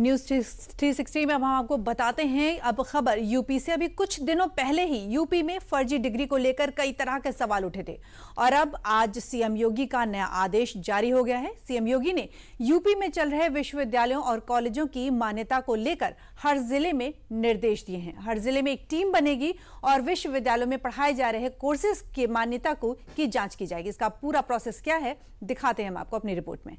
News 360 में अब हम आपको बताते हैं अब खबर यूपी से। अभी कुछ दिनों पहले ही यूपी में फर्जी डिग्री को लेकर कई तरह के सवाल उठे थे और अब आज सीएम योगी का नया आदेश जारी हो गया है। सीएम योगी ने यूपी में चल रहे विश्वविद्यालयों और कॉलेजों की मान्यता को लेकर हर जिले में निर्देश दिए हैं। हर जिले में एक टीम बनेगी और विश्वविद्यालयों में पढ़ाए जा रहे कोर्सेज की मान्यता की जांच की जाएगी। इसका पूरा प्रोसेस क्या है दिखाते हैं हम आपको अपनी रिपोर्ट में।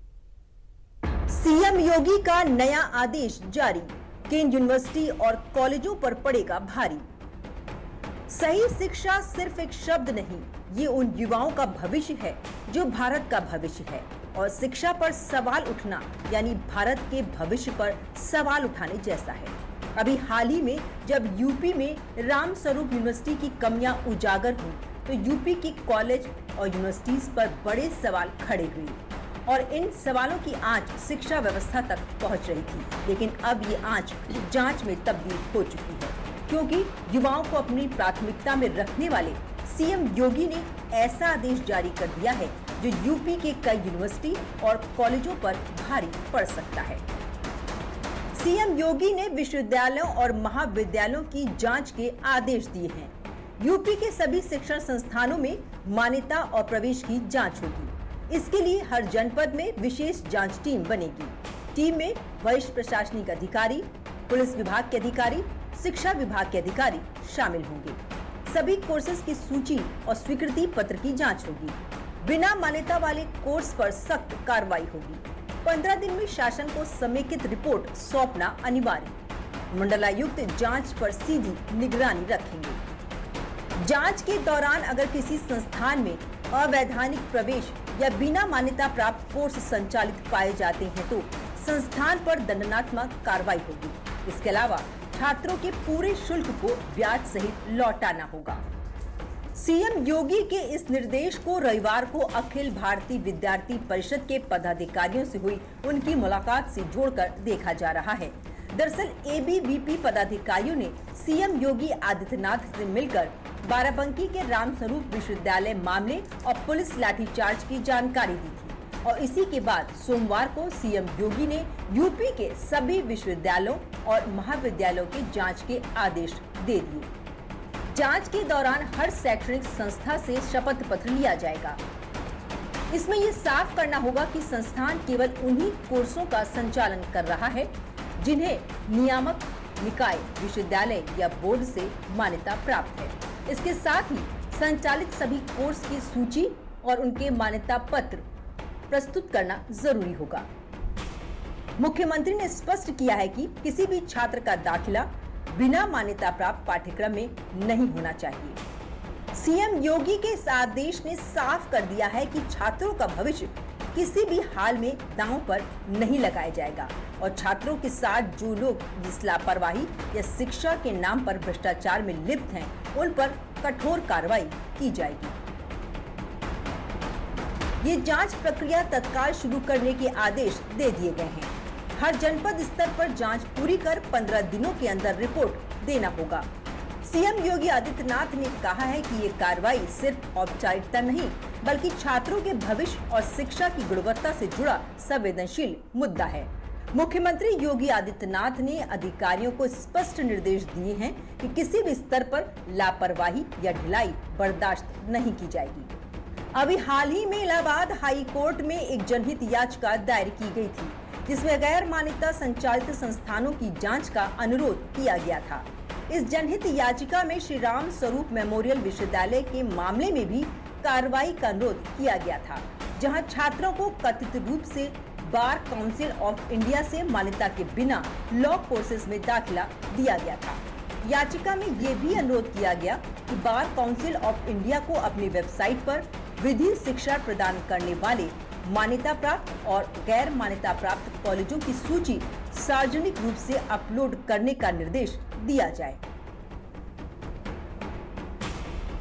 सीएम योगी का नया आदेश जारी, केंद्रीय यूनिवर्सिटी और कॉलेजों पर पड़ेगा भारी। सही शिक्षा सिर्फ एक शब्द नहीं, ये उन युवाओं का भविष्य है जो भारत का भविष्य है। और शिक्षा पर सवाल उठना यानी भारत के भविष्य पर सवाल उठाने जैसा है। अभी हाल ही में जब यूपी में रामस्वरूप यूनिवर्सिटी की कमियां उजागर हुई तो यूपी की कॉलेज और यूनिवर्सिटीज पर बड़े सवाल खड़े हुए और इन सवालों की आंच शिक्षा व्यवस्था तक पहुंच रही थी। लेकिन अब ये आंच जांच में तब्दील हो चुकी है, क्योंकि युवाओं को अपनी प्राथमिकता में रखने वाले सीएम योगी ने ऐसा आदेश जारी कर दिया है जो यूपी के कई यूनिवर्सिटी और कॉलेजों पर भारी पड़ सकता है। सीएम योगी ने विश्वविद्यालयों और महाविद्यालयों की जांच के आदेश दिए हैं। यूपी के सभी शिक्षण संस्थानों में मान्यता और प्रवेश की जांच होगी। इसके लिए हर जनपद में विशेष जांच टीम बनेगी। टीम में वरिष्ठ प्रशासनिक अधिकारी, पुलिस विभाग के अधिकारी, शिक्षा विभाग के अधिकारी शामिल होंगे। सभी कोर्सेज की सूची और स्वीकृति पत्र की जांच होगी। बिना मान्यता वाले कोर्स पर सख्त कार्रवाई होगी। 15 दिन में शासन को समेकित रिपोर्ट सौंपना अनिवार्य। मंडलायुक्त जांच पर सीधी निगरानी रखेंगे। जांच के दौरान अगर किसी संस्थान में अवैधानिक प्रवेश या बिना मान्यता प्राप्त कोर्स संचालित पाए जाते हैं तो संस्थान पर दंडात्मक कार्रवाई होगी। इसके अलावा छात्रों के पूरे शुल्क को ब्याज सहित लौटाना होगा। सीएम योगी के इस निर्देश को रविवार को अखिल भारतीय विद्यार्थी परिषद के पदाधिकारियों से हुई उनकी मुलाकात से जोड़कर देखा जा रहा है। दरअसल एबीवीपी पदाधिकारियों ने सीएम योगी आदित्यनाथ से मिलकर बाराबंकी के रामस्वरूप विश्वविद्यालय मामले और पुलिस लाठीचार्ज की जानकारी दी थी और इसी के बाद सोमवार को सीएम योगी ने यूपी के सभी विश्वविद्यालयों और महाविद्यालयों के जांच के आदेश दे दिए। जांच के दौरान हर शैक्षणिक संस्था से शपथ पत्र लिया जाएगा। इसमें ये साफ करना होगा कि संस्थान केवल उन्हीं कोर्सों का संचालन कर रहा है जिन्हें नियामक निकाय, विश्वविद्यालय या बोर्ड से मान्यता प्राप्त है। इसके साथ ही संचालित सभी कोर्स की सूची और उनके मान्यता पत्र प्रस्तुत करना जरूरी होगा। मुख्यमंत्री ने स्पष्ट किया है कि किसी भी छात्र का दाखिला बिना मान्यता प्राप्त पाठ्यक्रम में नहीं होना चाहिए। सीएम योगी के इस आदेश ने साफ कर दिया है कि छात्रों का भविष्य किसी भी हाल में दांव पर नहीं लगाया जाएगा और छात्रों के साथ जो लोग जिस लापरवाही या शिक्षा के नाम पर भ्रष्टाचार में लिप्त हैं, उन पर कठोर कार्रवाई की जाएगी। ये जांच प्रक्रिया तत्काल शुरू करने के आदेश दे दिए गए हैं। हर जनपद स्तर पर जांच पूरी कर 15 दिनों के अंदर रिपोर्ट देना होगा। सीएम योगी आदित्यनाथ ने कहा है कि ये कार्रवाई सिर्फ औपचारिकता नहीं बल्कि छात्रों के भविष्य और शिक्षा की गुणवत्ता से जुड़ा संवेदनशील मुद्दा है। मुख्यमंत्री योगी आदित्यनाथ ने अधिकारियों को स्पष्ट निर्देश दिए हैं कि किसी भी स्तर पर लापरवाही या ढिलाई बर्दाश्त नहीं की जाएगी। अभी हाल ही में इलाहाबाद हाई कोर्ट में एक जनहित याचिका दायर की गई थी जिसमें गैर मान्यता संचालित संस्थानों की जांच का अनुरोध किया गया था। इस जनहित याचिका में श्री राम स्वरूप मेमोरियल विश्वविद्यालय के मामले में भी कार्रवाई का अनुरोध किया गया था, जहां छात्रों को कथित रूप से बार काउंसिल ऑफ इंडिया से मान्यता के बिना लॉ कोर्सेज में दाखिला दिया गया था। याचिका में ये भी अनुरोध किया गया कि बार काउंसिल ऑफ इंडिया को अपनी वेबसाइट पर विधि शिक्षा प्रदान करने वाले मान्यता प्राप्त और गैर मान्यता प्राप्त कॉलेजों की सूची सार्वजनिक रूप से अपलोड करने का निर्देश दिया जाए।